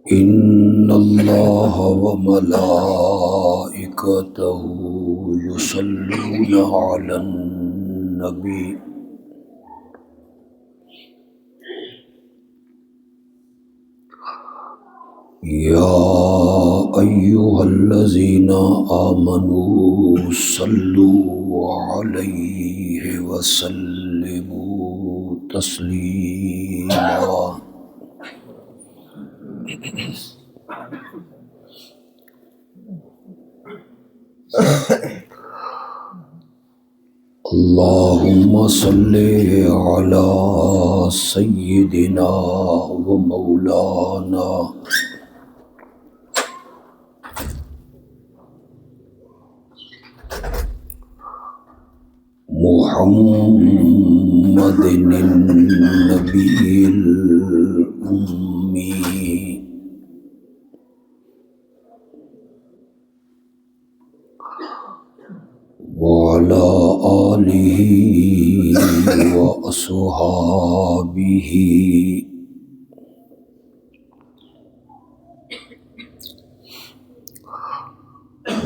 إن الله وملائكته يصلون على النبي يا أيها الذين آمنوا صلوا عليه وسلموا تسليما اللهم صل على سيدنا ومولانا محمد النبي الأمي وعلى آله وأصحابه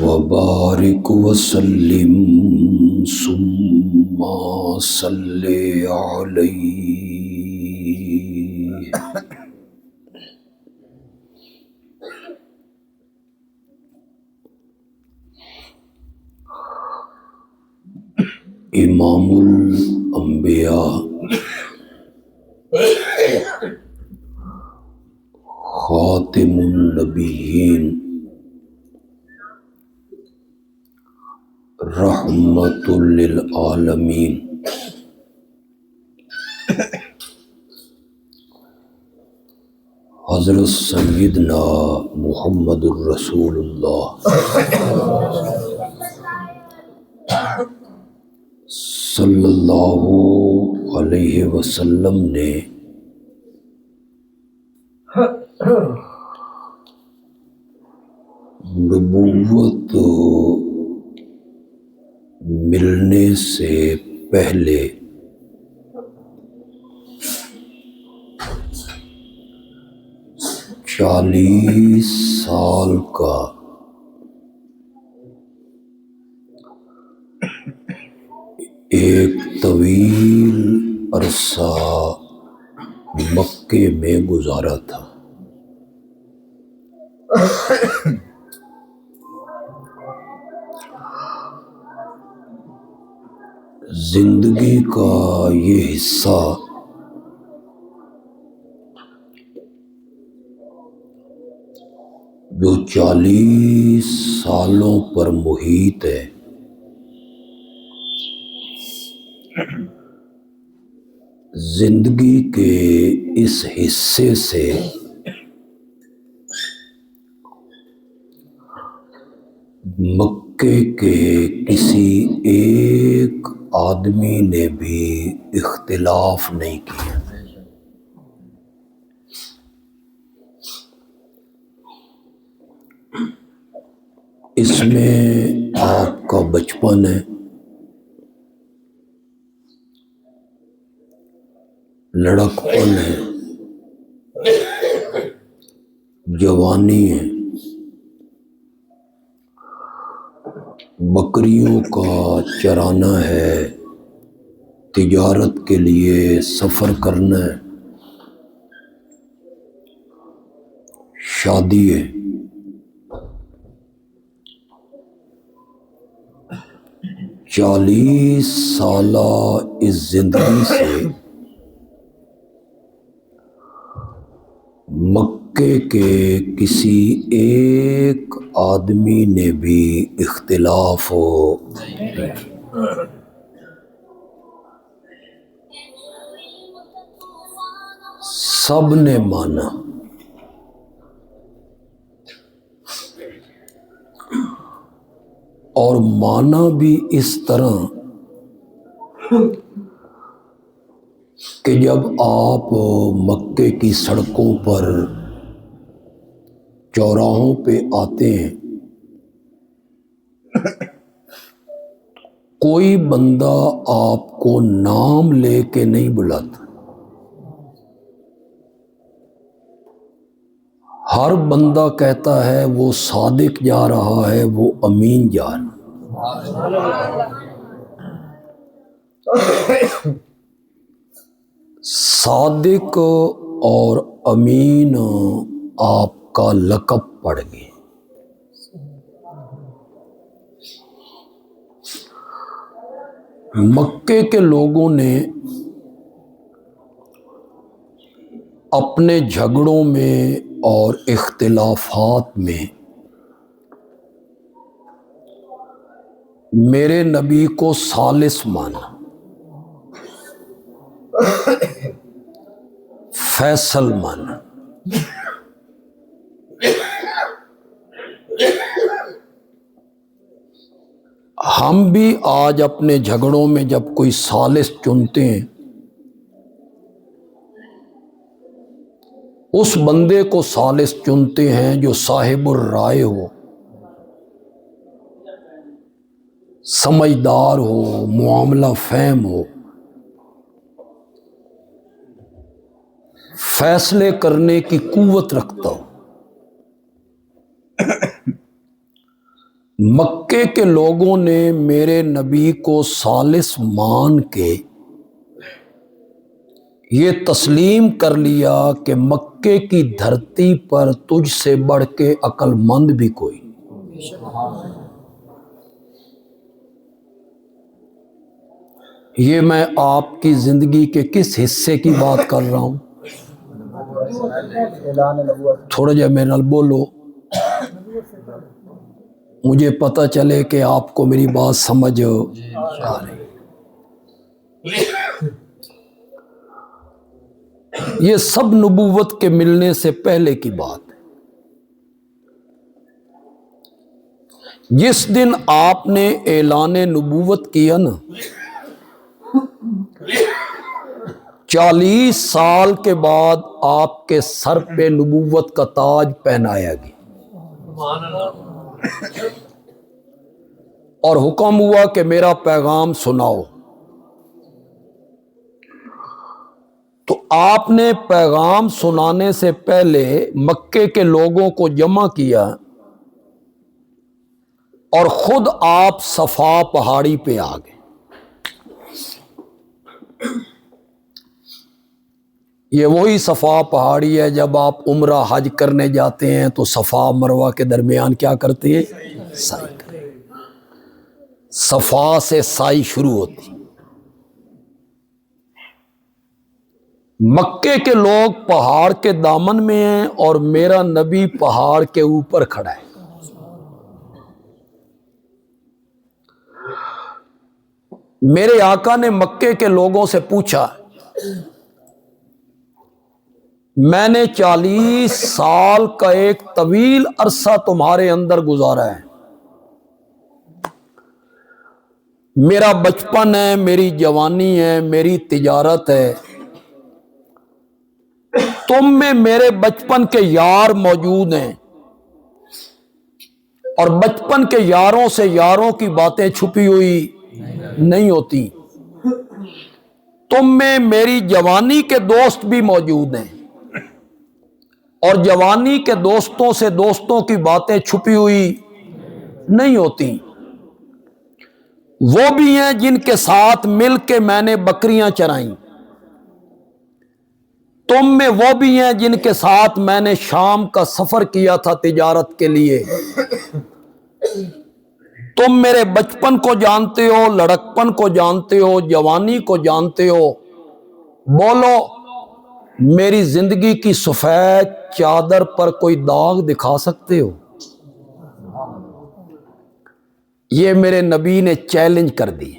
وبارك وسلم ثم صل عليه. امام الانبیاء خاتم النبیین رحمت للعالمین حضرت سیدنا محمد الرسول اللہ صلی اللہ علیہ وسلم نے نبوت ملنے سے پہلے 40 سال کا ایک طویل عرصہ مکے میں گزارا تھا۔ زندگی کا یہ حصہ جو 40 سالوں پر محیط ہے، زندگی کے اس حصے سے مکے کے کسی ایک آدمی نے بھی اختلاف نہیں کیا۔ اس میں آپ کا بچپن ہے، لڑکپن ہے، جوانی ہے، بکریوں کا چرانا ہے، تجارت کے لیے سفر کرنا ہے، شادی ہے۔ چالیس سالہ اس زندگی سے مکے کے کسی ایک آدمی نے بھی اختلاف سب نے مانا۔ اور مانا بھی اس طرح کہ جب آپ مکے کی سڑکوں پر چوراہوں پہ آتے ہیں، کوئی بندہ آپ کو نام لے کے نہیں بلاتا، ہر بندہ کہتا ہے وہ صادق جا رہا ہے، وہ امین جا رہا ہے۔ صادق اور امین آپ کا لقب پڑ گئے۔ مکے کے لوگوں نے اپنے جھگڑوں میں اور اختلافات میں میرے نبی کو ثالث مانا، فیصل مانا۔ ہم بھی آج اپنے جھگڑوں میں جب کوئی ثالث چنتے ہیں، اس بندے کو ثالث چنتے ہیں جو صاحب الرائے ہو، سمجھدار ہو، معاملہ فہم ہو، فیصلے کرنے کی قوت رکھتا ہو۔ مکے کے لوگوں نے میرے نبی کو ثالث مان کے یہ تسلیم کر لیا کہ مکے کی دھرتی پر تجھ سے بڑھ کے عقل مند بھی کوئی نہیں۔ یہ میں آپ کی زندگی کے کس حصے کی بات کر رہا ہوں؟ تھوڑا جا میرے نال بولو، مجھے پتہ چلے کہ آپ کو میری بات سمجھ آ رہی۔ یہ سب نبوت کے ملنے سے پہلے کی بات ہے۔ جس دن آپ نے اعلان نبوت کیا نا، 40 سال کے بعد آپ کے سر پہ نبوت کا تاج پہنایا گیا اور حکم ہوا کہ میرا پیغام سناؤ۔ تو آپ نے پیغام سنانے سے پہلے مکے کے لوگوں کو جمع کیا اور خود آپ صفا پہاڑی پہ آ گئے۔ یہ وہی صفا پہاڑی ہے جب آپ عمرہ حج کرنے جاتے ہیں تو صفا مروہ کے درمیان کیا کرتے ہیں؟ سعی کرتے ہیں۔ صفا سے سعی شروع ہوتی۔ مکے کے لوگ پہاڑ کے دامن میں ہیں اور میرا نبی پہاڑ کے اوپر کھڑا ہے۔ میرے آقا نے مکے کے لوگوں سے پوچھا، میں نے 40 سال کا ایک طویل عرصہ تمہارے اندر گزارا ہے، میرا بچپن ہے، میری جوانی ہے، میری تجارت ہے، تم میں میرے بچپن کے یار موجود ہیں اور بچپن کے یاروں سے یاروں کی باتیں چھپی ہوئی نہیں ہوتی، تم میں میری جوانی کے دوست بھی موجود ہیں اور جوانی کے دوستوں سے دوستوں کی باتیں چھپی ہوئی نہیں ہوتی، وہ بھی ہیں جن کے ساتھ مل کے میں نے بکریاں چرائیں، تم میں وہ بھی ہیں جن کے ساتھ میں نے شام کا سفر کیا تھا تجارت کے لیے، تم میرے بچپن کو جانتے ہو، لڑکپن کو جانتے ہو، جوانی کو جانتے ہو، بولو میری زندگی کی سفید چادر پر کوئی داغ دکھا سکتے ہو؟ یہ میرے نبی نے چیلنج کر دی،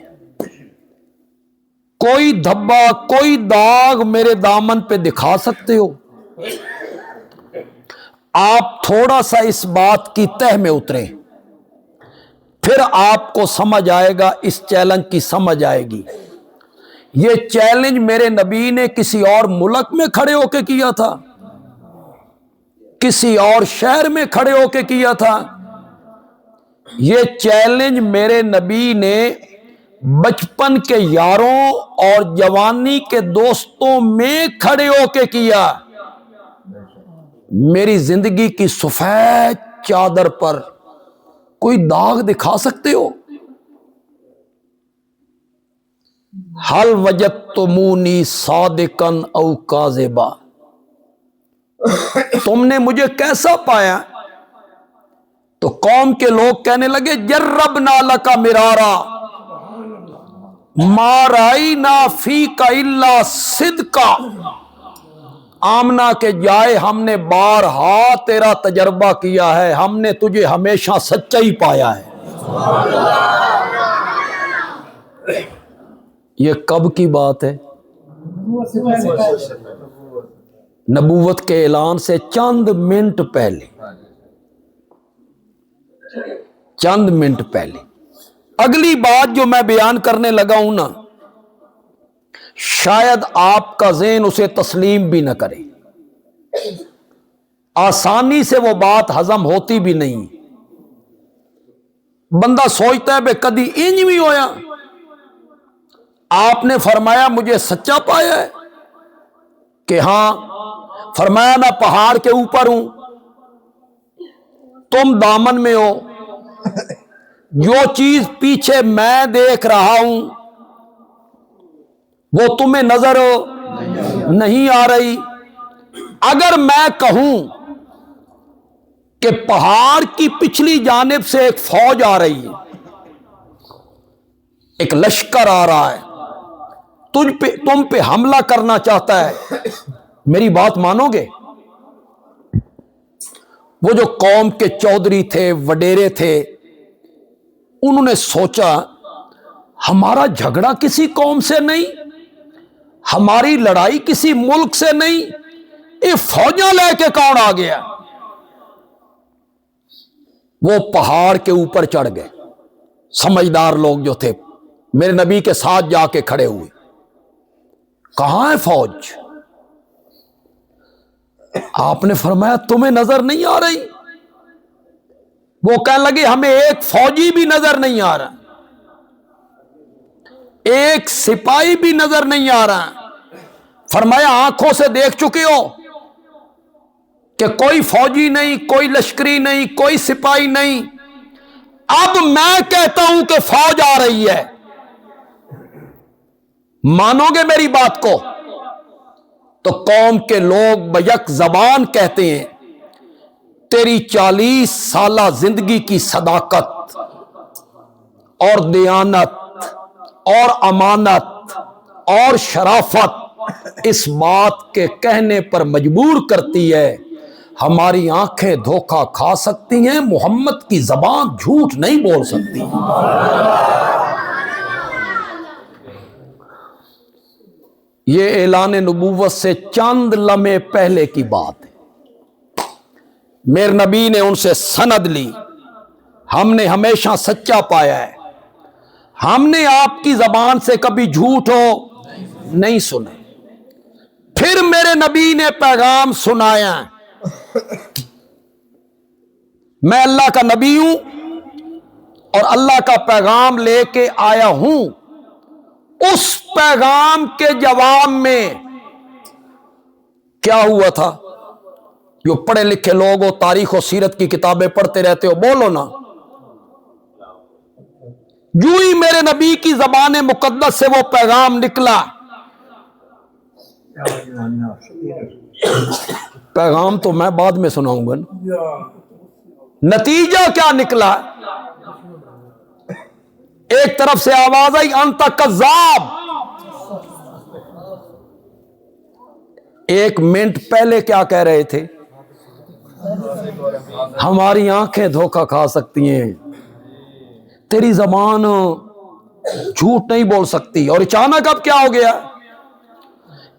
کوئی دھبا کوئی داغ میرے دامن پہ دکھا سکتے ہو؟ آپ تھوڑا سا اس بات کی تہ میں اتریں، پھر آپ کو سمجھ آئے گا، اس چیلنج کی سمجھ آئے گی۔ یہ چیلنج میرے نبی نے کسی اور ملک میں کھڑے ہو کے کیا تھا، کسی اور شہر میں کھڑے ہو کے کیا تھا، یہ چیلنج میرے نبی نے بچپن کے یاروں اور جوانی کے دوستوں میں کھڑے ہو کے کیا۔ میری زندگی کی سفید چادر پر کوئی داغ دکھا سکتے ہو؟ حل وجدتمونی صادقا او کاذبا، تم نے مجھے کیسا پایا؟ تو قوم کے لوگ کہنے لگے جربنا لک مرارا ما رأینا فیک الا صدقا، آمنہ کے جائے ہم نے بارہا تیرا تجربہ کیا ہے، ہم نے تجھے ہمیشہ سچا ہی پایا ہے۔ یہ کب کی بات ہے؟ نبوت کے اعلان سے چند منٹ پہلے، چند منٹ پہلے۔ اگلی بات جو میں بیان کرنے لگا ہوں نا، شاید آپ کا ذہن اسے تسلیم بھی نہ کرے، آسانی سے وہ بات ہضم ہوتی بھی نہیں۔ بندہ سوچتا ہے بے کدی انج بھی ہویا، آپ نے فرمایا مجھے سچا پایا ہے کہ ہاں؟ فرمایا میں پہاڑ کے اوپر ہوں، تم دامن میں ہو، جو چیز پیچھے میں دیکھ رہا ہوں وہ تمہیں نظر نہیں آ رہی۔ اگر میں کہوں کہ پہاڑ کی پچھلی جانب سے ایک فوج آ رہی ہے، ایک لشکر آ رہا ہے، تم پہ حملہ کرنا چاہتا ہے، میری بات مانو گے؟ وہ جو قوم کے چودھری تھے، وڈیرے تھے، انہوں نے سوچا ہمارا جھگڑا کسی قوم سے نہیں، ہماری لڑائی کسی ملک سے نہیں، یہ فوجاں لے کے کون آ گیا؟ وہ پہاڑ کے اوپر چڑھ گئے، سمجھدار لوگ جو تھے میرے نبی کے ساتھ جا کے کھڑے ہوئے، کہاں ہے فوج؟ آپ نے فرمایا تمہیں نظر نہیں آ رہی؟ وہ کہنے لگے ہمیں ایک فوجی بھی نظر نہیں آ رہا، ایک سپاہی بھی نظر نہیں آ رہا۔ فرمایا آنکھوں سے دیکھ چکے ہو کہ کوئی فوجی نہیں، کوئی لشکری نہیں، کوئی سپاہی نہیں، اب میں کہتا ہوں کہ فوج آ رہی ہے، مانو گے میری بات کو؟ تو قوم کے لوگ بیک زبان کہتے ہیں تیری 40 سالہ زندگی کی صداقت اور دیانت اور امانت اور شرافت اس بات کے کہنے پر مجبور کرتی ہے، ہماری آنکھیں دھوکہ کھا سکتی ہیں، محمد کی زبان جھوٹ نہیں بول سکتی۔ یہ اعلان نبوت سے چند لمحے پہلے کی بات ہے۔ میرے نبی نے ان سے سند لی، ہم نے ہمیشہ سچا پایا ہے، ہم نے آپ کی زبان سے کبھی جھوٹ ہو نہیں سنا۔ پھر میرے نبی نے پیغام سنایا، میں اللہ کا نبی ہوں اور اللہ کا پیغام لے کے آیا ہوں۔ اس پیغام کے جواب میں کیا ہوا تھا؟ جو پڑھے لکھے لوگ ہو، تاریخ و سیرت کی کتابیں پڑھتے رہتے ہو، بولو نا۔ جو ہی میرے نبی کی زبان مقدس سے وہ پیغام نکلا، پیغام تو میں بعد میں سناؤں گا نا، نتیجہ کیا نکلا؟ ایک طرف سے آواز آئی انت کذاب، ایک منٹ پہلے کیا کہہ رہے تھے؟ ہماری آنکھیں دھوکہ کھا سکتی ہیں، تیری زبان جھوٹ نہیں بول سکتی، اور اچانک اب کیا ہو گیا؟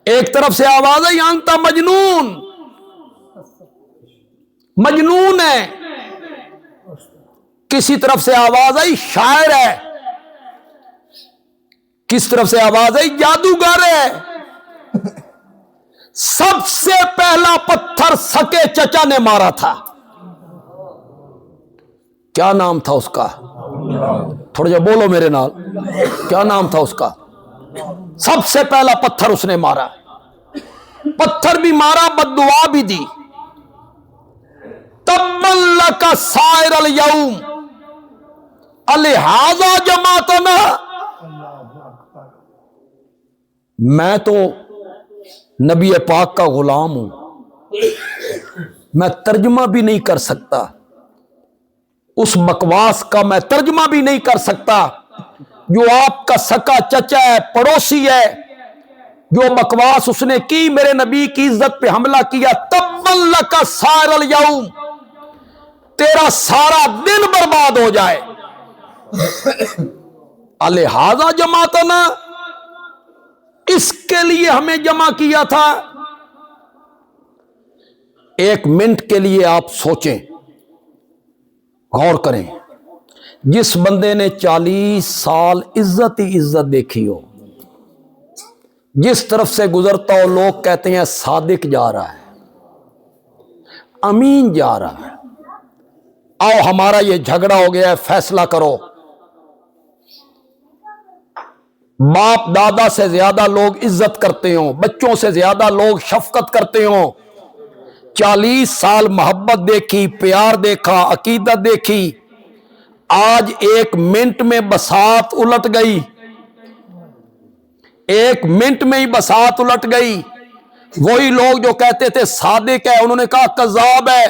ایک طرف سے آواز آئی انت مجنون، مجنون ہے، کسی طرف سے آواز آئی شاعر ہے، کس طرف سے آواز آئی جادوگر ہے۔ سب سے پہلا پتھر سکے چچا نے مارا تھا، کیا نام تھا اس کا؟ تھوڑا جا بولو میرے نال، کیا نام تھا اس کا؟ سب سے پہلا پتھر اس نے مارا، پتھر بھی مارا، بد دعا بھی دی۔ لک سائر الیوم الہذا جمعتنا. میں تو نبی پاک کا غلام ہوں، میں ترجمہ بھی نہیں کر سکتا، اس بکواس کا میں ترجمہ بھی نہیں کر سکتا جو آپ کا سکا چچا ہے، پڑوسی ہے، جو بکواس اس نے کی، میرے نبی کی عزت پہ حملہ کیا. تبا لک سائر الیوم، تیرا سارا دن برباد ہو جائے. الہذا جمعتنا، اس کے لیے ہمیں جمع کیا تھا. ایک منٹ کے لیے آپ سوچیں، غور کریں. جس بندے نے 40 سال عزت ہی عزت دیکھی ہو، جس طرف سے گزرتا ہو لوگ کہتے ہیں صادق جا رہا ہے، امین جا رہا ہے، آؤ ہمارا یہ جھگڑا ہو گیا ہے، فیصلہ کرو. باپ دادا سے زیادہ لوگ عزت کرتے ہوں، بچوں سے زیادہ لوگ شفقت کرتے ہوں. 40 سال محبت دیکھی، پیار دیکھا، عقیدت دیکھی، آج ایک منٹ میں بساط الٹ گئی، ایک منٹ میں ہی بساط الٹ گئی. وہی لوگ جو کہتے تھے صادق ہے، انہوں نے کہا کذاب ہے.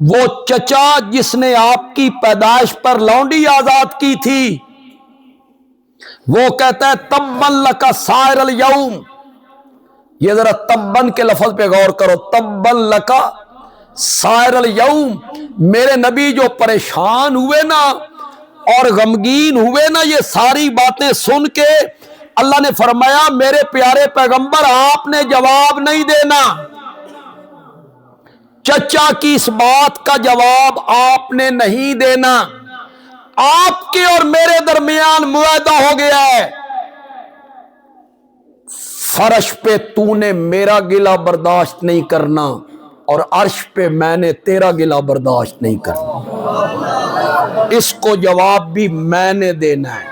وہ چچا جس نے آپ کی پیدائش پر لونڈی آزاد کی تھی، وہ کہتا ہے تبا لک سائر الیوم. یہ ذرا تبن کے لفظ پہ غور کرو، تبا لک سائر الیوم. میرے نبی جو پریشان ہوئے نا اور غمگین ہوئے نا، یہ ساری باتیں سن کے اللہ نے فرمایا میرے پیارے پیغمبر آپ نے جواب نہیں دینا، چچا کی اس بات کا جواب آپ نے نہیں دینا، آپ کے اور میرے درمیان معاہدہ ہو گیا ہے. فرش پہ تو نے میرا گلہ برداشت نہیں کرنا اور عرش پہ میں نے تیرا گلہ برداشت نہیں کرنا، اس کو جواب بھی میں نے دینا ہے.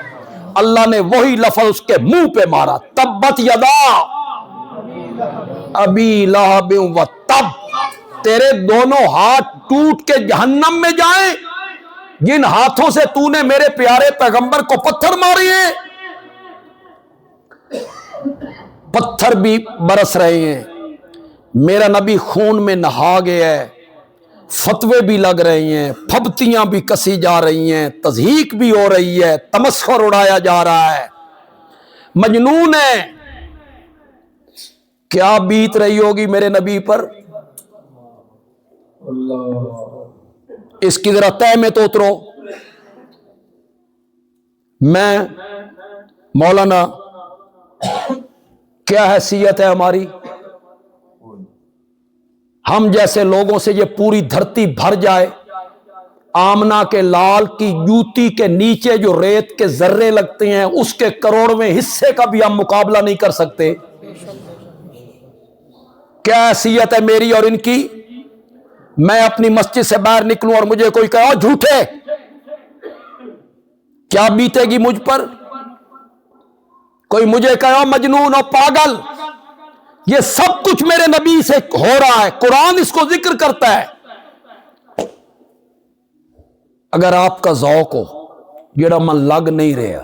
اللہ نے وہی لفظ اس کے منہ پہ مارا، تبت یدا ابی لہب و تب. تیرے دونوں ہاتھ ٹوٹ کے جہنم میں جائیں جن ہاتھوں سے تو نے میرے پیارے پیغمبر کو پتھر مارے ہیں. پتھر بھی برس رہے ہیں، میرا نبی خون میں نہا گیا ہے، فتوے بھی لگ رہے ہیں، پھبتیاں بھی کسی جا رہی ہیں، تضحیک بھی ہو رہی ہے، تمسخر اڑایا جا رہا ہے، مجنون ہے. کیا بیت رہی ہوگی میرے نبی پر؟ اس کی ذرا تہ میں تو اترو. میں مولانا کیا حیثیت ہے ہماری؟ ہم جیسے لوگوں سے یہ پوری دھرتی بھر جائے، آمنہ کے لال کی جوتی کے نیچے جو ریت کے ذرے لگتے ہیں اس کے کروڑویں حصے کا بھی ہم مقابلہ نہیں کر سکتے. کیا حیثیت ہے میری اور ان کی؟ میں اپنی مسجد سے باہر نکلوں اور مجھے کوئی کہے جھوٹے، کیا بیتے گی مجھ پر؟ کوئی مجھے کہے مجنون اور پاگل. یہ سب کچھ میرے نبی سے ہو رہا ہے، قرآن اس کو ذکر کرتا ہے. اگر آپ کا ذوق ہو جڑا من لگ نہیں رہا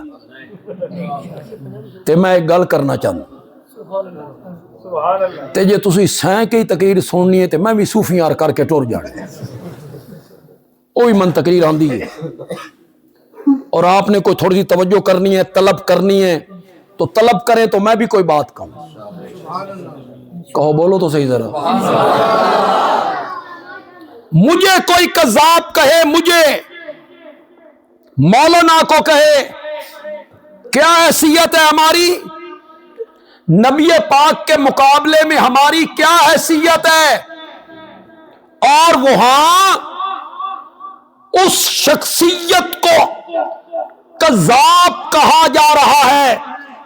تے میں ایک گل کرنا چاہتا تے جے تسی سائیں کی تقریر سننی ہے تے میں بھی صوفیاں کر کے ٹر جانا، وہی من تقریر آندی ہے. اور آپ نے کوئی تھوڑی سی توجہ کرنی ہے، طلب کرنی ہے تو طلب کریں، تو میں بھی کوئی بات کہوں. کہو بولو تو صحیح ذرا. مجھے کوئی کذاب کہے، مجھے مولانا کو کہے، کیا حیثیت ہے ہماری؟ نبی پاک کے مقابلے میں ہماری کیا حیثیت ہے؟ اور وہاں اس شخصیت کو کذاب کہا جا رہا ہے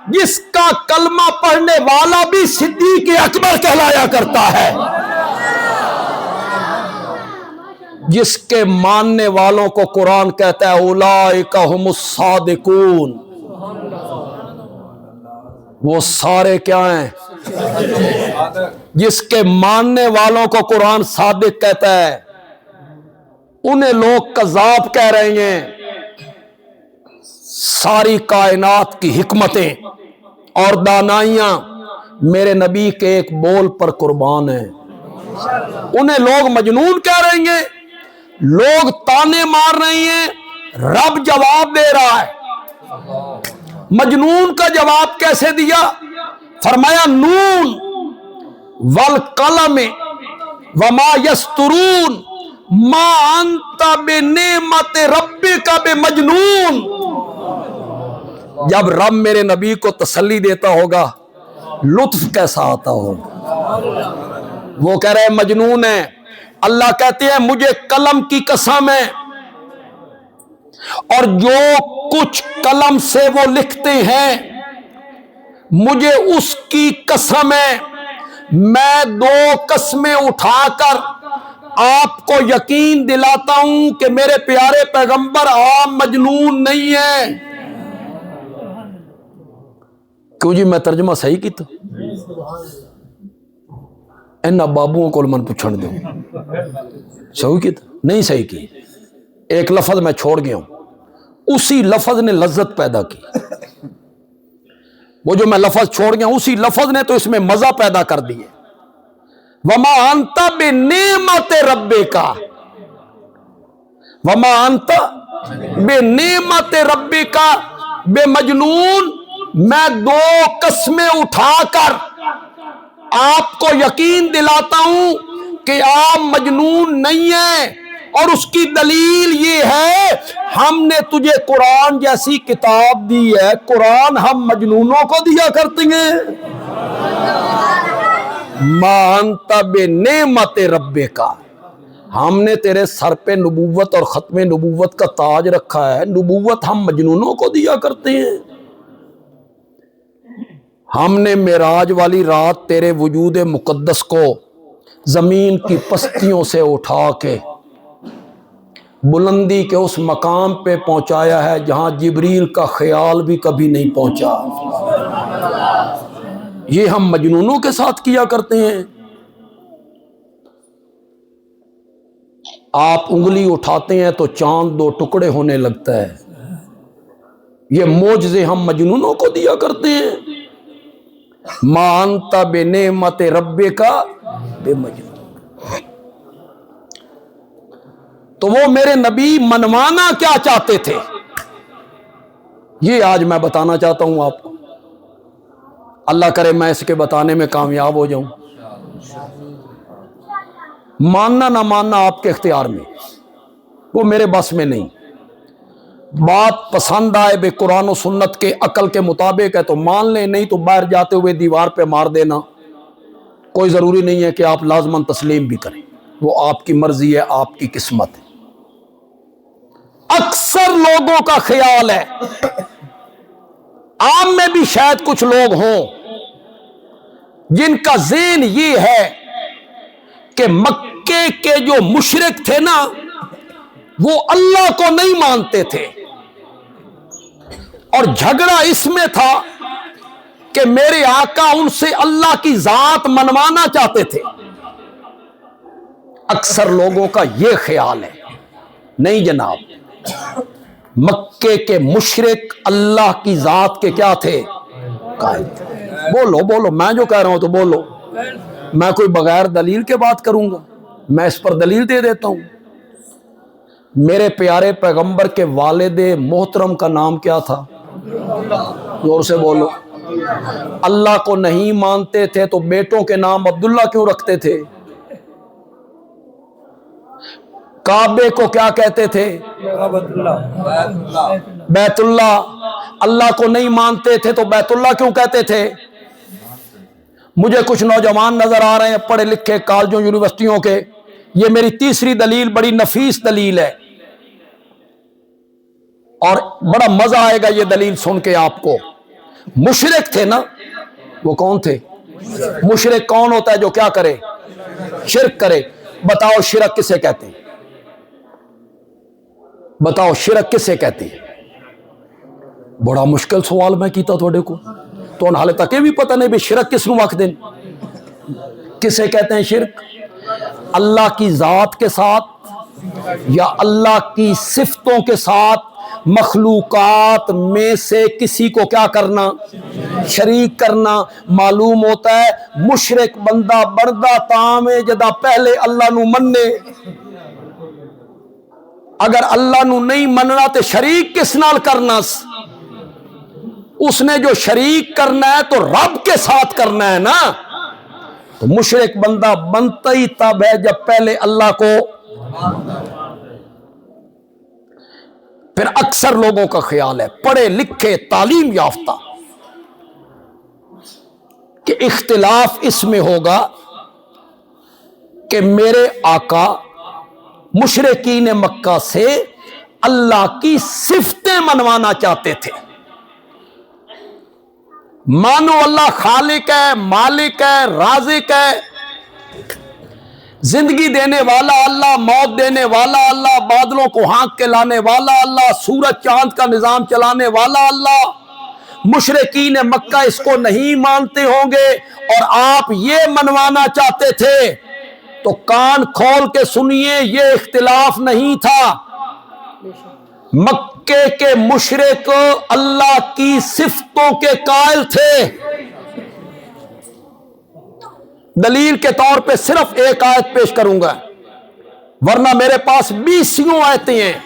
جس کا کلمہ پڑھنے والا بھی صدیق اکبر کہلایا کرتا ہے، جس کے ماننے والوں کو قرآن کہتا ہے اولئک هم الصادقون. وہ سارے کیا ہیں؟ جس کے ماننے والوں کو قرآن صادق کہتا ہے. انہیں لوگ کذاب کہہ رہے ہیں. ساری کائنات کی حکمتیں اور دانائیاں میرے نبی کے ایک بول پر قربان ہیں. انہیں لوگ مجنون کہہ رہے ہیں، لوگ تانے مار رہے ہیں، رب جواب دے رہا ہے. مجنون کا جواب کیسے دیا؟ فرمایا نون والقلم وما یسطرون ما انت بنعمت ربک بمجنون. جب رب میرے نبی کو تسلی دیتا ہوگا لطف کیسا آتا ہوگا. وہ کہہ رہے مجنون ہے. اللہ کہتے ہیں مجھے قلم کی قسم ہے اور جو کچھ قلم سے وہ لکھتے ہیں مجھے اس کی قسم ہے. میں دو قسمیں اٹھا کر آپ کو یقین دلاتا ہوں کہ میرے پیارے پیغمبر عام مجنون نہیں ہے. کیوں جی میں ترجمہ صحیح کیتا؟ اینا بابوں کو من پوچھن دو صحیح کیتا؟ نہیں صحیح کی. ایک لفظ میں چھوڑ گیا ہوں، اسی لفظ نے لذت پیدا کی. وہ جو میں لفظ چھوڑ گیا اسی لفظ نے تو اس میں مزہ پیدا کر دیے. وما انت بنعمت ربک وما انت بنعمت ربک بمجنون. میں دو قسمیں اٹھا کر آپ کو یقین دلاتا ہوں کہ آپ مجنون نہیں ہیں. اور اس کی دلیل یہ ہے ہم نے تجھے قرآن جیسی کتاب دی ہے. قرآن ہم مجنونوں کو دیا کرتے ہیں. ما انت بنعمت ربک، ہم نے تیرے سر پہ نبوت اور ختم نبوت کا تاج رکھا ہے. نبوت ہم مجنونوں کو دیا کرتے ہیں. ہم نے معراج والی رات تیرے وجود مقدس کو زمین کی پستیوں سے اٹھا کے بلندی کے اس مقام پہ پہنچایا ہے جہاں جبریل کا خیال بھی کبھی نہیں پہنچا. یہ ہم مجنونوں کے ساتھ کیا کرتے ہیں. آپ انگلی اٹھاتے ہیں تو چاند دو ٹکڑے ہونے لگتا ہے. یہ معجزے ہم مجنونوں کو دیا کرتے ہیں. ما انت بنعمت ربک بمجنون. تو وہ میرے نبی منوانا کیا چاہتے تھے یہ آج میں بتانا چاہتا ہوں آپ کو. اللہ کرے میں اس کے بتانے میں کامیاب ہو جاؤں. ماننا نہ ماننا آپ کے اختیار میں، وہ میرے بس میں نہیں. بات پسند آئے بے قرآن و سنت کے عقل کے مطابق ہے تو مان لیں، نہیں تو باہر جاتے ہوئے دیوار پہ مار دینا. کوئی ضروری نہیں ہے کہ آپ لازماً تسلیم بھی کریں، وہ آپ کی مرضی ہے، آپ کی قسمت ہے. اکثر لوگوں کا خیال ہے، عام میں بھی شاید کچھ لوگ ہوں جن کا ذہن یہ ہے کہ مکے کے جو مشرک تھے نا وہ اللہ کو نہیں مانتے تھے، اور جھگڑا اس میں تھا کہ میرے آقا ان سے اللہ کی ذات منوانا چاہتے تھے. اکثر لوگوں کا یہ خیال ہے. نہیں جناب، مکے کے مشرک اللہ کی ذات کے کیا تھے؟ قائل تھے. بولو بولو، میں جو کہہ رہا ہوں تو بولو. میں کوئی بغیر دلیل کے بات کروں گا؟ میں اس پر دلیل دے دیتا ہوں. میرے پیارے پیغمبر کے والد محترم کا نام کیا تھا؟ زور سے بولو. اللہ کو نہیں مانتے تھے تو بیٹوں کے نام عبداللہ کیوں رکھتے تھے؟ کعبے کو کیا کہتے تھے؟ بیت اللہ. اللہ کو نہیں مانتے تھے تو بیت اللہ کیوں کہتے تھے؟ مجھے کچھ نوجوان نظر آ رہے ہیں پڑھے لکھے کالجوں یونیورسٹیوں کے. یہ میری تیسری دلیل بڑی نفیس دلیل ہے اور بڑا مزہ آئے گا یہ دلیل سن کے آپ کو. مشرک تھے نا، وہ کون تھے؟ مشرک کون ہوتا ہے؟ جو کیا کرے؟ شرک کرے. بتاؤ شرک کسے کہتے ہیں؟ بتاؤ شرک کسے کہتے ہیں؟ بڑا مشکل سوال میں کیتا تھوڑے کو تو حالے تک یہ بھی پتہ نہیں بھی شرک کس نو آکھ دیں. کسے کہتے ہیں شرک؟ اللہ کی ذات کے ساتھ یا اللہ کی صفتوں کے ساتھ مخلوقات میں سے کسی کو کیا کرنا؟ شریک کرنا۔ معلوم ہوتا ہے مشرک بندہ بردہ تام جدا پہلے اللہ نو مننے، اگر اللہ نو نہیں مننا تے شریک کس نال کرنا؟ اس نے جو شریک کرنا ہے تو رب کے ساتھ کرنا ہے نا۔ تو مشرک بندہ بنتا ہی تب ہے جب پہلے اللہ کو۔ پھر اکثر لوگوں کا خیال ہے پڑھے لکھے تعلیم یافتہ کہ اختلاف اس میں ہوگا کہ میرے آقا مشرکین مکہ سے اللہ کی صفتیں منوانا چاہتے تھے۔ مانو اللہ خالق ہے، مالک ہے، رازق ہے، زندگی دینے والا اللہ، موت دینے والا اللہ، بادلوں کو ہانک کے لانے والا اللہ، سورج چاند کا نظام چلانے والا اللہ۔ مشرکین مکہ اس کو نہیں مانتے ہوں گے اور آپ یہ منوانا چاہتے تھے، تو کان کھول کے سنیے، یہ اختلاف نہیں تھا۔ مکے کے مشرک اللہ کی صفتوں کے قائل تھے۔ دلیل کے طور پہ صرف ایک آیت پیش کروں گا، ورنہ میرے پاس 20 آیتیں ہیں،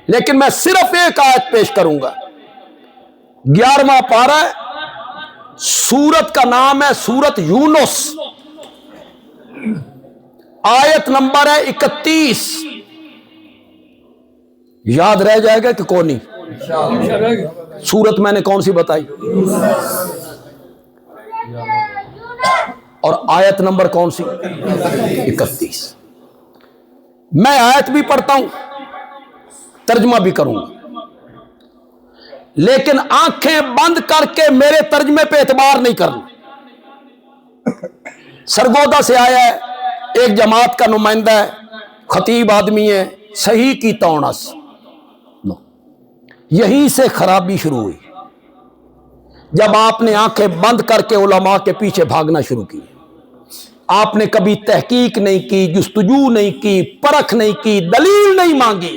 لیکن میں صرف ایک آیت پیش کروں گا۔ 11واں پارہ ہے، سورت کا نام ہے سورت یونس، آیت نمبر ہے 31۔ یاد رہ جائے گا کہ کون نہیں؟ سورت میں نے کون سی بتائی اور آیت نمبر کون سی؟ 31۔ میں آیت بھی پڑھتا ہوں، ترجمہ بھی کروں گا، لیکن آنکھیں بند کر کے میرے ترجمے پہ اعتبار نہیں کرنا۔ سرگودا سے آیا ہے، ایک جماعت کا نمائندہ ہے، خطیب آدمی ہے، صحیح کی تونس، یہیں سے خرابی شروع ہوئی جب آپ نے آنکھیں بند کر کے علماء کے پیچھے بھاگنا شروع کی۔ آپ نے کبھی تحقیق نہیں کی، جستجو نہیں کی، پرکھ نہیں کی، دلیل نہیں مانگی۔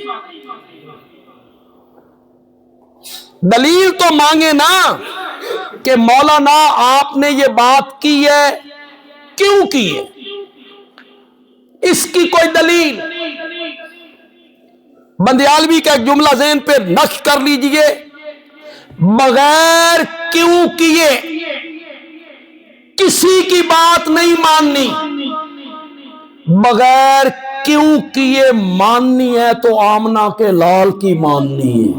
دلیل تو مانگے نا کہ مولانا آپ نے یہ بات کی ہے، کیوں کی ہے، اس کی کوئی دلیل۔ بندیالوی کا ایک جملہ ذہن پہ نقش کر لیجئے، بغیر کیوں کیے کسی کی بات نہیں ماننی، بغیر کیوں کیے ماننی ہے تو آمنہ کے لال کی ماننی ہے،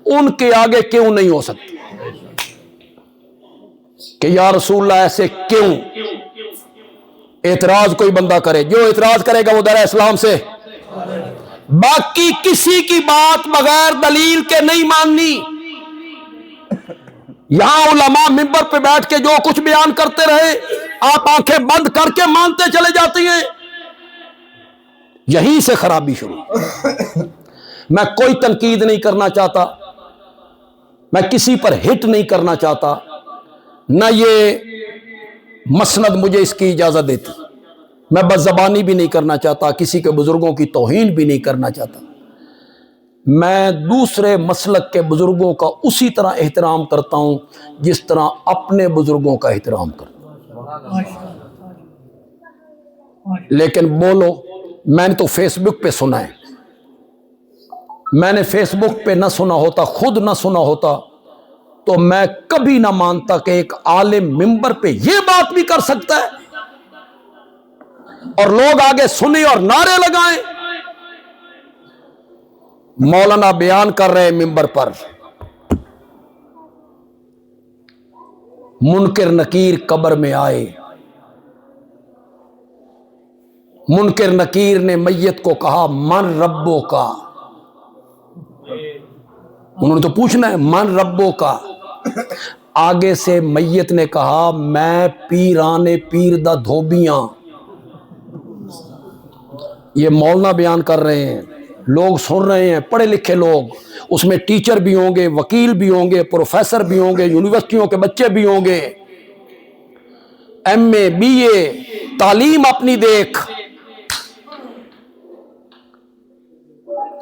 ان کے آگے کیوں نہیں ہو سکتی کہ یا رسول اللہ ایسے کیوں۔ اعتراض کوئی بندہ کرے، جو اعتراض کرے گا وہ دائرہ اسلام سے، باقی کسی کی بات بغیر دلیل کے نہیں ماننی۔ یہاں علماء منبر پہ بیٹھ کے جو کچھ بیان کرتے رہے، آپ آنکھیں بند کر کے مانتے چلے جاتی ہیں، یہیں سے خرابی شروع۔ میں کوئی تنقید نہیں کرنا چاہتا، میں کسی پر ہٹ نہیں کرنا چاہتا، نہ یہ مسند مجھے اس کی اجازت دیتی، میں بد زبانی بھی نہیں کرنا چاہتا، کسی کے بزرگوں کی توہین بھی نہیں کرنا چاہتا۔ میں دوسرے مسلک کے بزرگوں کا اسی طرح احترام کرتا ہوں جس طرح اپنے بزرگوں کا احترام کرتا ہوں۔ لیکن بولو، میں نے تو فیس بک پہ سنا ہے، میں نے فیس بک پہ نہ سنا ہوتا، خود نہ سنا ہوتا، تو میں کبھی نہ مانتا کہ ایک عالم منبر پہ یہ بات بھی کر سکتا ہے اور لوگ آگے سنیں اور نعرے لگائیں۔ مولانا بیان کر رہے منبر پر، منکر نکیر قبر میں آئے، منکر نکیر نے میت کو کہا من ربو کا، انہوں نے تو پوچھنا ہے من ربو کا، آگے سے میت نے کہا میں پیران پیر دا دھوبیاں۔ یہ مولانا بیان کر رہے ہیں، لوگ سن رہے ہیں، پڑھے لکھے لوگ، اس میں ٹیچر بھی ہوں گے، وکیل بھی ہوں گے، پروفیسر بھی ہوں گے، یونیورسٹیوں کے بچے بھی ہوں گے، ایم اے بی اے، تعلیم اپنی دیکھ،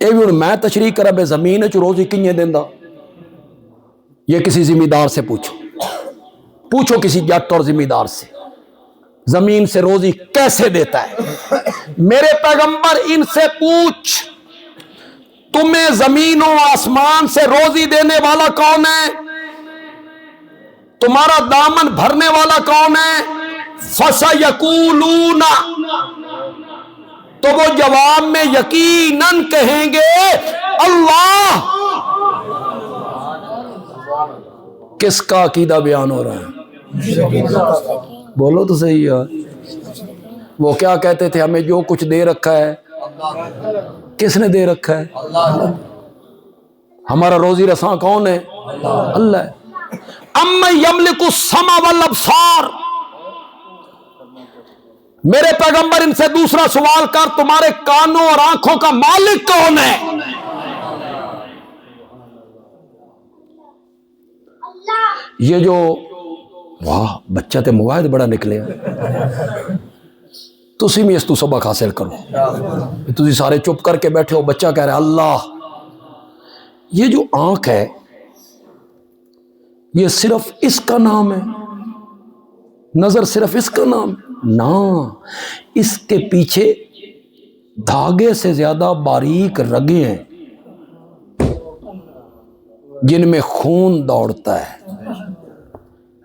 یہ بھی ہوں میں تشریح کرا بے زمین چ روزی کیے دینا؟ یہ کسی ذمہ دار سے پوچھو کسی جٹ اور ذمہ دار سے، زمین سے روزی کیسے دیتا ہے؟ میرے پیغمبر ان سے پوچھ تمہیں زمین و آسمان سے روزی دینے والا کون ہے؟ تمہارا دامن بھرنے والا کون ہے؟ فَسَيَقُولُونَ، تو وہ جواب میں یقیناً کہیں گے اللہ۔ کس کا عقیدہ بیان ہو رہا ہے؟ بولو تو صحیح یار۔ وہ کیا کہتے تھے؟ ہمیں جو کچھ دے رکھا ہے، کس نے دے رکھا ہے؟ ہمارا روزی رساں کون ہے؟ اللہ ہے۔ اَمَّن يَمْلِكُ السَّمْعَ وَالْأَبْصَارَ، میرے پیغمبر ان سے دوسرا سوال کر، تمہارے کانوں اور آنکھوں کا مالک کون ہے؟ یہ جو واہ بچہ تے مواہد بڑا نکلے، تسی بھی اس تو سبق حاصل کرو۔ تسی سارے چپ کر کے بیٹھے ہو، بچہ کہہ رہا ہے اللہ۔ یہ جو آنکھ ہے یہ صرف اس کا نام ہے؟ نظر صرف اس کا نام؟ نہ، اس کے پیچھے دھاگے سے زیادہ باریک رگیں ہیں جن میں خون دوڑتا ہے،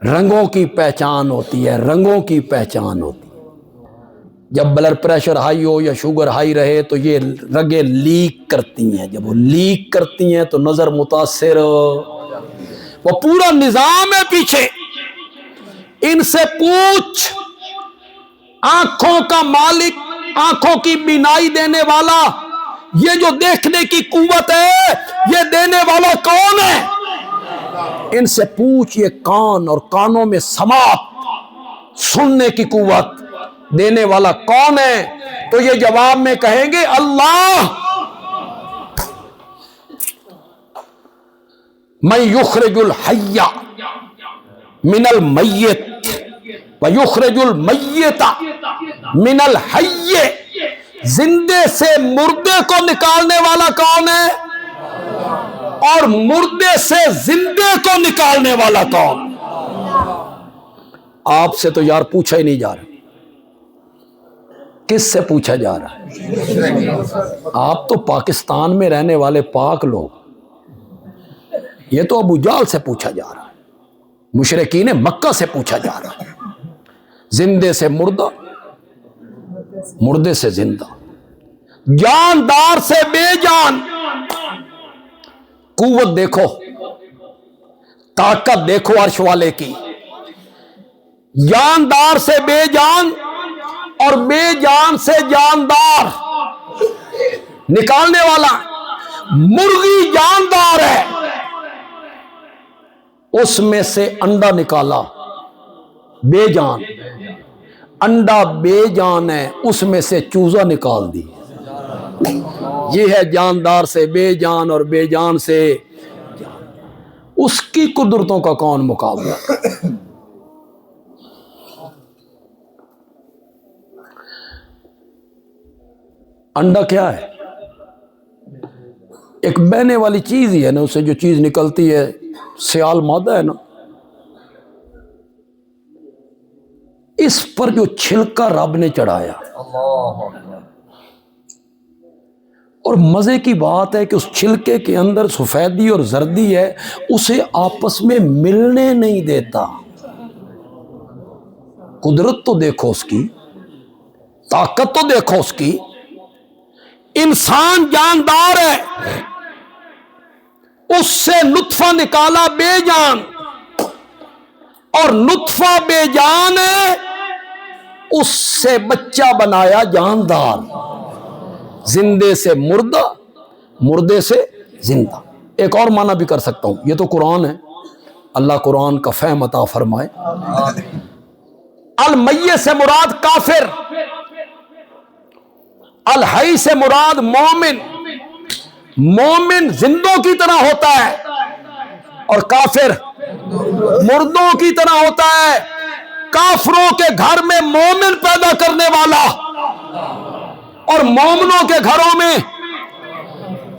رنگوں کی پہچان ہوتی ہے، رنگوں کی پہچان ہوتی ہے۔ جب بلڈ پریشر ہائی ہو یا شوگر ہائی رہے تو یہ رگیں لیک کرتی ہیں، جب وہ لیک کرتی ہیں تو نظر متاثر، وہ پورا نظام ہے پیچھے۔ ان سے پوچھ آنکھوں کا مالک، آنکھوں کی بینائی دینے والا، یہ جو دیکھنے کی قوت ہے یہ دینے والا کون ہے؟ ان سے پوچھ یہ کان اور کانوں میں سماعت، سننے کی قوت دینے والا کون ہے؟ تو یہ جواب میں کہیں گے اللہ۔ من یخرج الحی من المیت ویخرج المیت من الحی، زندے سے مردے کو نکالنے والا کون ہے؟ اور مردے سے زندے کو نکالنے والا کون؟ آپ سے تو یار پوچھا ہی نہیں جا رہا، کس سے پوچھا جا رہا ہے؟ آپ تو پاکستان میں رہنے والے پاک لوگ، یہ تو ابو جال سے پوچھا جا رہا ہے، مشرکین مکہ سے پوچھا جا رہا ہے۔ زندے سے مردہ، مردے سے زندہ، جاندار سے بے جان، قوت دیکھو، طاقت دیکھو عرش والے کی، جاندار سے بے جان اور بے جان سے جاندار نکالنے والا۔ مرغی جاندار ہے، اس میں سے انڈا نکالا، بے جان، انڈا بے جان ہے، اس میں سے چوزا نکال دی۔ یہ ہے جاندار سے بے جان اور بے جان سے جان۔ اس کی قدرتوں کا کون مقابلہ؟ انڈا کیا ہے؟ ایک بہنے والی چیز ہی ہے نا، اسے جو چیز نکلتی ہے سیال مادہ ہے نا، اس پر جو چھلکا رب نے چڑھایا، اور مزے کی بات ہے کہ اس چھلکے کے اندر سفیدی اور زردی ہے، اسے آپس میں ملنے نہیں دیتا۔ قدرت تو دیکھو اس کی، طاقت تو دیکھو اس کی۔ انسان جاندار ہے، اس سے نطفہ نکالا بے جان، اور نطفہ بے جان ہے، اس سے بچہ بنایا جاندار۔ زندے سے مردہ، مردے سے زندہ۔ ایک اور معنی بھی کر سکتا ہوں، یہ تو قرآن ہے، اللہ قرآن کا فہم عطا فرمائے۔ المیت سے مراد کافر، الحی سے مراد مومن۔ مومن زندوں کی طرح ہوتا ہے اور کافر مردوں کی طرح ہوتا ہے۔ کافروں کے گھر میں مومن پیدا کرنے والا اور مومنوں کے گھروں میں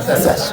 65।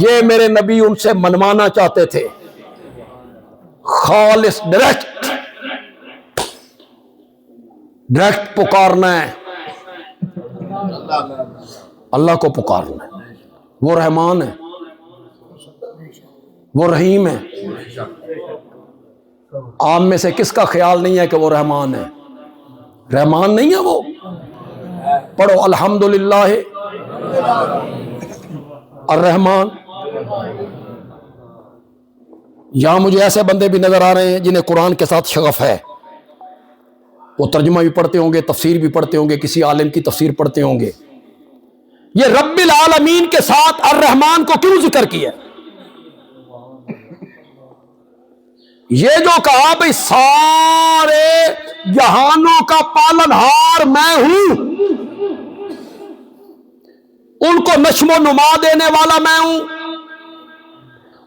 یہ میرے نبی ان سے منوانا چاہتے تھے، خالص ڈائریکٹ پکارنا ہے، اللہ کو پکارنا ہے۔ وہ رحمان ہے، وہ رحیم ہے۔ عام میں سے کس کا خیال نہیں ہے کہ وہ رحمان ہے؟ رحمان نہیں ہے وہ؟ پڑھو الحمدللہ الرحمن۔ یہاں مجھے ایسے بندے بھی نظر آ رہے ہیں جنہیں قرآن کے ساتھ شغف ہے، وہ ترجمہ بھی پڑھتے ہوں گے، تفسیر بھی پڑھتے ہوں گے، کسی عالم کی تفسیر پڑھتے ہوں گے۔ یہ رب العالمین کے ساتھ الرحمن کو کیوں ذکر کیا؟ یہ جو کہا بھئی سارے جہانوں کا پالنہار میں ہوں، ان کو نشو و نما دینے والا میں ہوں،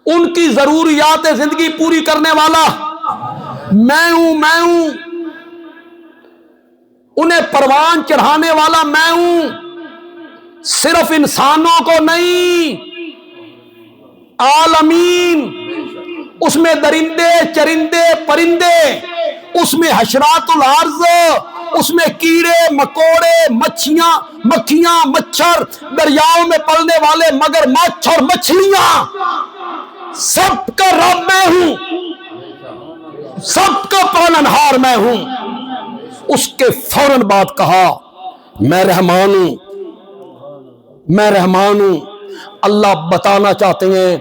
ان کی ضروریات زندگی پوری کرنے والا میں ہوں، انہیں پروان چڑھانے والا میں ہوں، صرف انسانوں کو نہیں، عالمین، اس میں درندے چرندے پرندے، اس میں حشرات الارض، اس میں کیڑے مکوڑے مکھیاں مچھر، دریاؤں میں پلنے والے مگرمچھ اور مچھلیاں، سب کا رب میں ہوں، سب کا پالنہار میں ہوں۔ اس کے فوراً بعد کہا میں رحمان ہوں، میں رحمان ہوں۔ اللہ بتانا چاہتے ہیں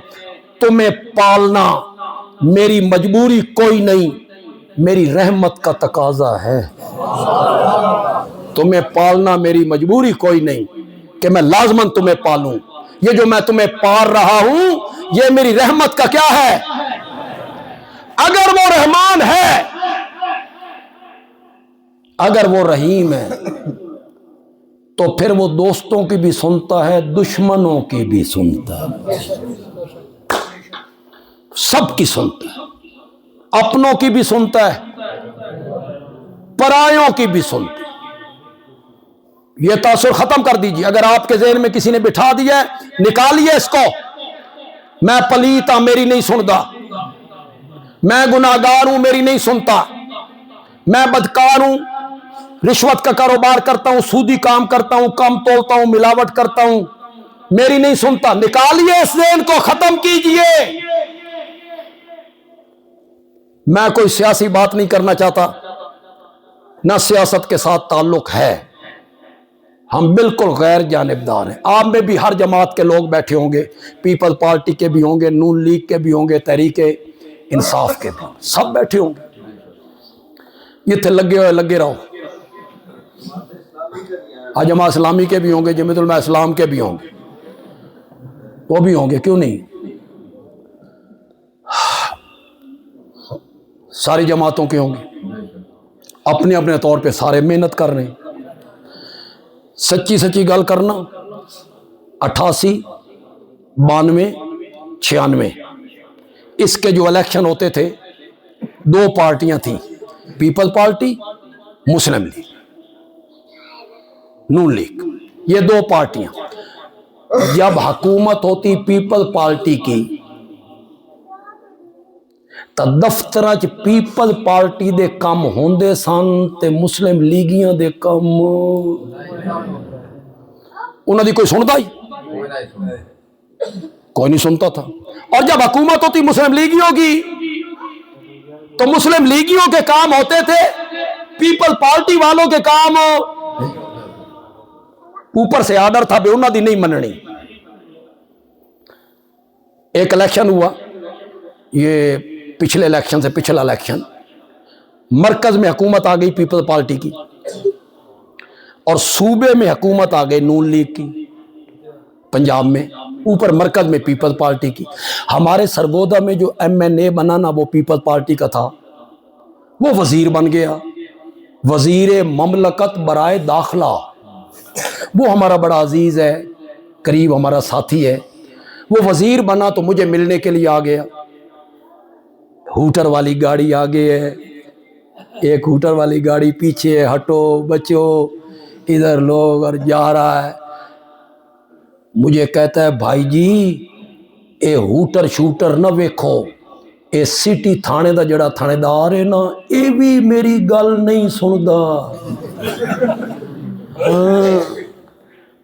تمہیں پالنا میری مجبوری کوئی نہیں، میری رحمت کا تقاضا ہے۔ تمہیں پالنا میری مجبوری کوئی نہیں کہ میں لازماً تمہیں پالوں، یہ جو میں تمہیں پال رہا ہوں یہ میری رحمت کا کیا ہے؟ اگر وہ رحمان ہے، اگر وہ رحیم ہے، تو پھر وہ دوستوں کی بھی سنتا ہے، دشمنوں کی بھی سنتا ہے، سب کی سنتا ہے، اپنوں کی بھی سنتا ہے، پرایوں کی بھی سنتا ہے۔ یہ تاثر ختم کر دیجیے۔ اگر آپ کے ذہن میں کسی نے بٹھا دیا ہے، نکالیے اس کو۔ میں پلیت ہوں، میری نہیں سنتا، میں گناہگار ہوں، میری نہیں سنتا، میں بدکار ہوں، رشوت کا کاروبار کرتا ہوں، سودی کام کرتا ہوں، کم تولتا ہوں، ملاوٹ کرتا ہوں، میری نہیں سنتا۔ نکالیے اس ذہن کو، ختم کیجئے۔ میں کوئی سیاسی بات نہیں کرنا چاہتا، نہ سیاست کے ساتھ تعلق ہے، ہم بالکل غیر جانبدار ہیں۔ آپ میں بھی ہر جماعت کے لوگ بیٹھے ہوں گے، پیپل پارٹی کے بھی ہوں گے، نون لیگ کے بھی ہوں گے، تحریک انصاف کے بھی، سب بیٹھے ہوں گے۔ یہ تھے لگے ہوئے، لگے رہو۔ جماعت اسلامی کے بھی ہوں گے، جمعیت علماء اسلام کے بھی ہوں گے، وہ بھی ہوں گے، کیوں نہیں؟ ساری جماعتوں کے ہوں گے، اپنے اپنے طور پہ سارے محنت کر رہے ہیں۔ سچی گل کرنا، 88 92 96 اس کے جو الیکشن ہوتے تھے، دو پارٹیاں تھیں، پیپل پارٹی، مسلم لیگ، نون لیگ، یہ دو پارٹیاں۔ جب حکومت ہوتی پیپل پارٹی کی تو دفتر چ پیپل پارٹی دے کم ہوندے سن تے مسلم لیگیاں دے کم انہاں دی کوئی سندا ہی کوئی نہیں سنتا تھا۔ اور جب حکومت ہوتی مسلم لیگیوں کی تو مسلم لیگیوں کے کام ہوتے تھے، پیپل پارٹی والوں کے کام اوپر سے آرڈر تھا بے انہاں دی نہیں مننی۔ ایک الیکشن ہوا، یہ پچھلے الیکشن سے پچھلا الیکشن، مرکز میں حکومت آ گئی پیپل پارٹی کی اور صوبے میں حکومت آ گئی نون لیگ کی، پنجاب میں، اوپر مرکز میں پیپل پارٹی کی۔ ہمارے سرگودا میں جو MNA بنا نا، وہ پیپل پارٹی کا تھا، وہ وزیر بن گیا، وزیر مملکت برائے داخلہ۔ وہ ہمارا بڑا عزیز ہے، قریب ہمارا ساتھی ہے، وہ وزیر بنا تو مجھے ملنے کے لیے آ گیا۔ ہوٹر والی گاڑی آگے ہے، ایک ہوٹر والی گاڑی پیچھے ہے، ہٹو بچو ادھر لوگ، اور جا رہا ہے۔ مجھے کہتا ہے بھائی جی ਇਹ ਹੂਟਰ ਸ਼ੂਟਰ ਨਾ ਵੇਖੋ, ਇਹ ਸਿਟੀ ਥਾਣੇ ਦਾ ਜਿਹੜਾ ਥਾਣੇਦਾਰ ਹੈ ਨਾ, ਇਹ ਵੀ ਮੇਰੀ ਗੱਲ ਨਹੀਂ ਸੁਣਦਾ।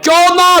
14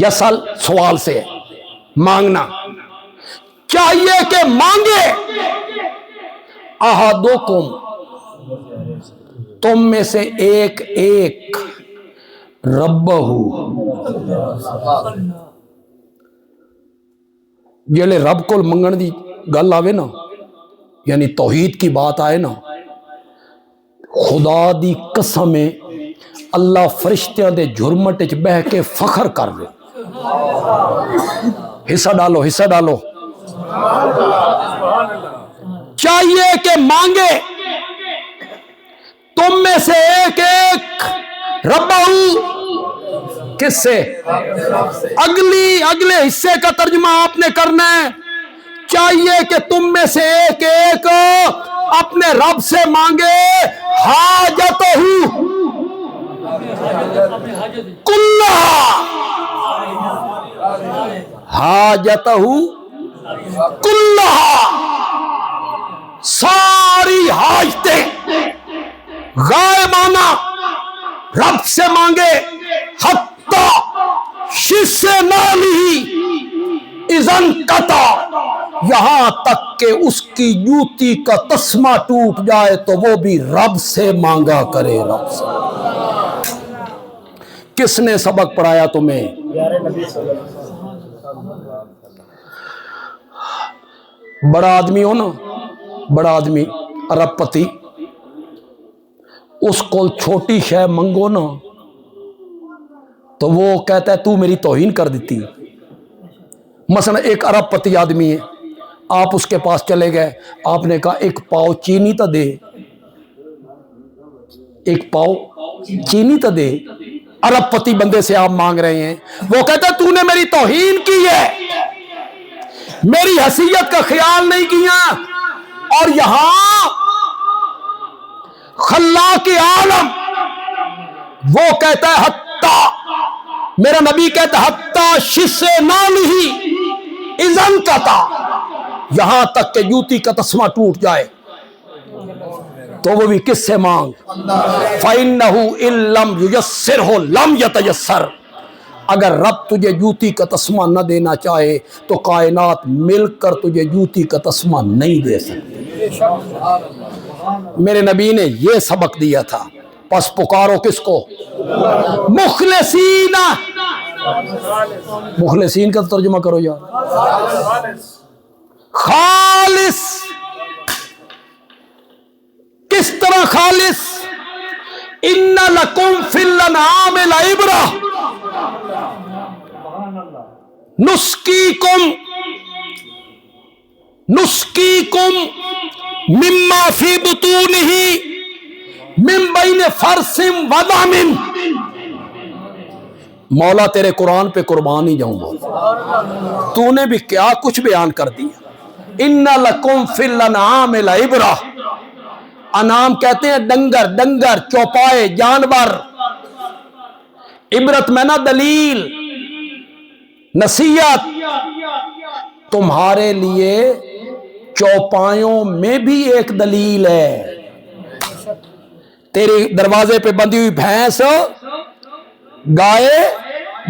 یسل سوال سے ہے، مانگنا چاہیے کہ مانگے احدکم تم میں سے ایک ربہ جیلے رب کو منگن دی گل آوے نا، یعنی توحید کی بات آئے نا، خدا دی قسم ہے اللہ فرشتیاں دے جھرمٹ وچ بہ کے فخر کر رہے، حصہ ڈالو حصہ ڈالو، چاہیے کہ مانگے تم میں سے ایک ربہ، کس سے؟ اگلے حصے کا ترجمہ آپ نے کرنا ہے، چاہیے کہ تم میں سے ایک اپنے رب سے مانگے حاجتہ کلھا، حاجتہ کلھا، ساری حاجتیں غائبانہ رب سے مانگے، حتی شس نالی اذن قطع، یہاں تک کہ اس کی جوتی کا تسمہ ٹوٹ جائے تو وہ بھی رب سے مانگا کرے، رب سے۔ کس نے سبق پڑھایا تمہیں؟ بڑا آدمی ہو نا، بڑا آدمی ارب پتی، اس کو چھوٹی شے منگو نا تو وہ کہتا ہے تو میری توہین کر دیتی۔ مثلا ایک ارب پتی آدمی ہے، آپ اس کے پاس چلے گئے، آپ نے کہا ایک پاؤ چینی تو دے، ایک پاؤ چینی تو دے، ارب پتی بندے سے آپ مانگ رہے ہیں، وہ کہتا ہے تو نے میری توہین کی ہے، میری حیثیت کا خیال نہیں کیا، اور یہاں خلاق عالم وہ کہتا ہے حتی، میرا نبی کہتا ہے حتی شس نالی اذن قطع، یہاں تک کہ جوتی کا تسمہ ٹوٹ جائے تو وہ بھی کس سے مانگ؟ فَإِنَّهُ إِن لَمْ يُيَسِّرْهُ لَمْ يَتَيَسَّرْ، اگر رب تجھے جوتی کا تسمہ نہ دینا چاہے تو کائنات مل کر تجھے جوتی کا تسمہ نہیں دے سکتی۔ میرے نبی نے یہ سبق دیا تھا، پس پکارو کس کو؟ مخلصین، مخلصین کا ترجمہ کرو یار، خالص، کس طرح خالص؟ ان لکم فی الانعام لعبرہ نسقیکم مما فی بطونہ من بین فرث و دم، مولا تیرے قرآن پہ قربان ہی جاؤں گا، تو نے بھی کیا کچھ بیان کر دیا۔ ان لکم فی الانعام لعبرہ، انعام کہتے ہیں ڈنگر، چوپائے، جانور، عبرت میں نا دلیل، نصیحت، تمہارے لیے چوپایوں میں بھی ایک دلیل ہے، تیرے دروازے پہ بندھی ہوئی بھینس، گائے،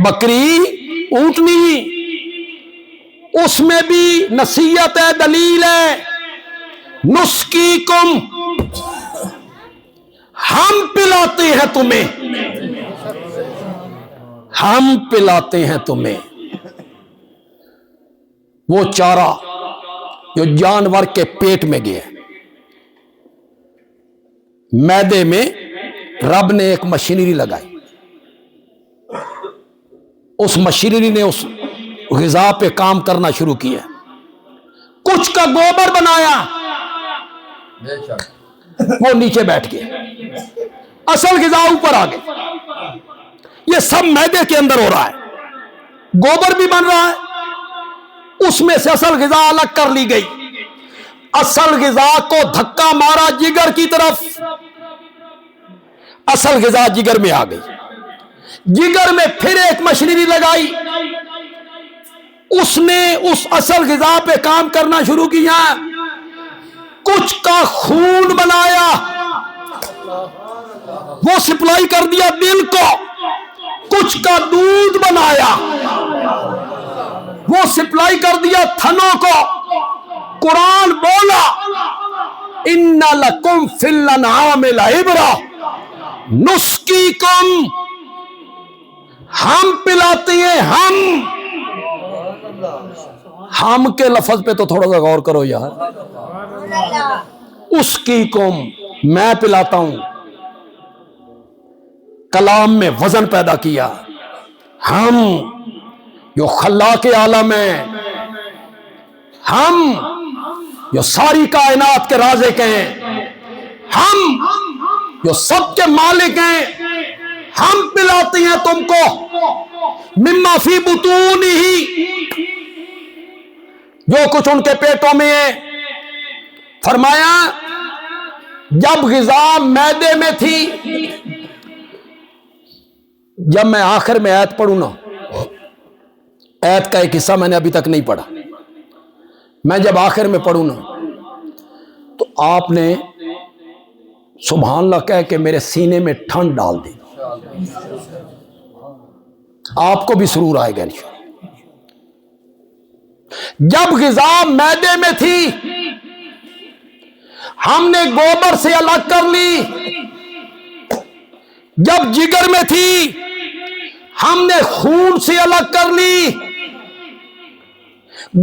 بکری، اونٹنی، اس میں بھی نصیحت ہے، دلیل ہے۔ نسقیکم، ہم پلاتے ہیں تمہیں، ہم پلاتے ہیں تمہیں وہ چارہ جو جانور کے پیٹ میں گیا۔ معدے میں رب نے ایک مشینری لگائی، اس مشینری نے اس غذا پہ کام کرنا شروع کیا، کچھ کا گوبر بنایا، وہ نیچے بیٹھ گیا، اصل غذا اوپر آ گئی۔ یہ سب معدے کے اندر ہو رہا ہے، گوبر بھی بن رہا ہے، اس میں سے اصل غذا الگ کر لی گئی، اصل غذا کو دھکا مارا جگر کی طرف، اصل غذا جگر میں آ گئی، جگر میں پھر ایک مشینری لگائی، اس نے اس اصل غذا پہ کام کرنا شروع کیا، کچھ کا خون بنایا، وہ سپلائی کر دیا دل کو، کچھ کا دودھ بنایا، وہ سپلائی کر دیا تھنوں کو۔ قرآن بولا ان لکم فی الانعام لعبرہ نسقیکم، ہم پلاتے ہیں، ہم کے لفظ پہ تو تھوڑا سا غور کرو یار۔ اس کی کم، میں پلاتا ہوں، کلام میں وزن پیدا کیا۔ ہم جو خلاق عالم ہیں، ہم جو ساری کائنات کے رازق ہیں، ہم جو سب کے مالک ہیں، ہم پلاتے ہیں تم کو مما فی بطونہ، جو کچھ ان کے پیٹوں میں ہے۔ فرمایا جب غذا معدے میں تھی، جب میں آخر میں آیت پڑھوں نا، آیت کا ایک حصہ میں نے ابھی تک نہیں پڑھا، میں جب آخر میں پڑھوں نا تو آپ نے سبحان اللہ کہہ کے میرے سینے میں ٹھنڈ ڈال دی۔ آپ کو بھی سرور آئے گا انشاءاللہ۔ جب غذا معدے میں تھی، ہم نے گوبر سے الگ کر لی۔ جب جگر میں تھی، ہم نے خون سے الگ کر لی۔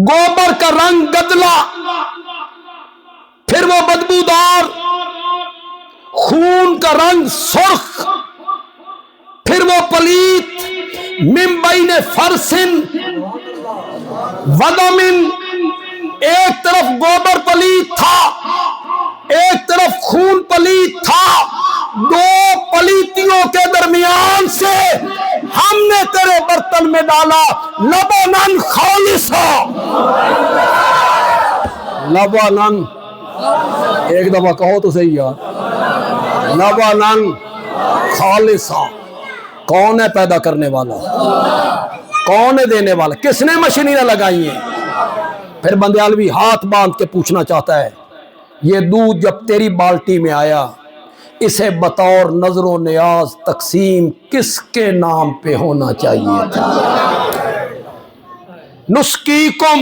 گوبر کا رنگ گدلا، پھر وہ بدبودار، خون کا رنگ سرخ، پھر وہ پلیت۔ من بین فرسن ودمن، ایک طرف گوبر پلیت تھا، ایک طرف خون پلیت تھا، دو پلیتیوں کے درمیان سے ہم نے تیرے برتن میں ڈالا لبنن خالصا۔ لبنن، ایک دفعہ کہو تو صحیح یار، لبنن خالصا۔ کون ہے پیدا کرنے والا؟ کون ہے دینے والا؟ کس نے مشینیں لگائی ہیں؟ پھر بندیالوی ہاتھ باندھ کے پوچھنا چاہتا ہے، یہ دودھ جب تیری بالٹی میں آیا، اسے بطور نظر و نیاز تقسیم کس کے نام پہ ہونا چاہیے تھا؟ نسقیکم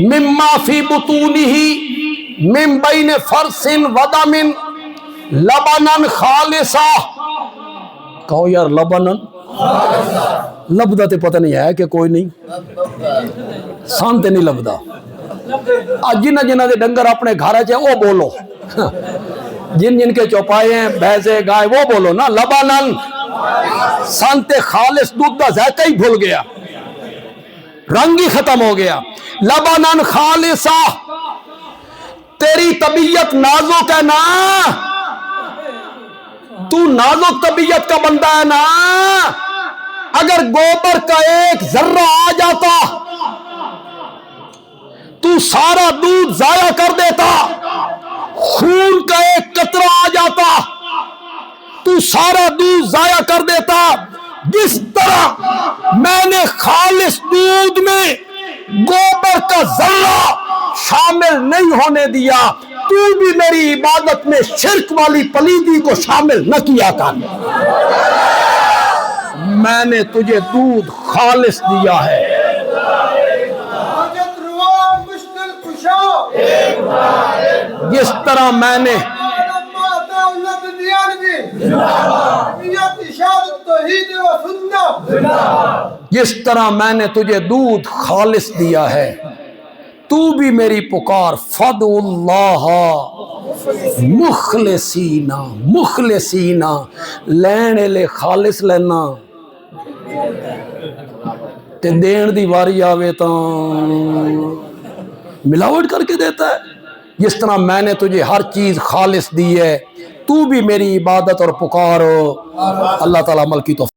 مما فی بطونہ من بین فرث ودم لبنا خالصا۔ کہو یار لبنن، لبدا تے پتہ نہیں ہے کہ کوئی نہیں، سان تے نہیں لبدا۔ جنہ جنہ دے ڈنگر اپنے گھر چ وہ بولو، جن جن کے چوپائے ہیں بھینسے گائے وہ بولو نا لبنن۔ سان تے خالص دودھ دا ذائقہ ہی بھول گیا، رنگ ہی ختم ہو گیا۔ لبنن خالصا، تیری طبیعت نازک ہے نا، تو نازک طبیعت کا بندہ ہے نا۔ اگر گوبر کا ایک ذرہ آ جاتا تو سارا دودھ ضائع کر دیتا، خون کا ایک قطرہ آ جاتا تو سارا دودھ ضائع کر دیتا۔ جس طرح میں نے خالص دودھ میں گوبر کا ذرہ شامل نہیں ہونے دیا، تو بھی میری عبادت میں شرک والی پلیدی کو شامل نہ کیا کر۔ میں نے تجھے دودھ خالص دیا ہے۔ جس طرح میں نے تجھے دودھ خالص دیا ہے، تو بھی میری پکار فدعوا اللہ مخلصینا، مخلصینا لینے لے خالص لینا تے دین دی واری آوے تا ملاوٹ کر کے دیتا ہے۔ جس طرح میں نے تجھے ہر چیز خالص دی ہے، تو بھی میری عبادت اور پکار۔ اللہ تعالیٰ عمل کی توفیق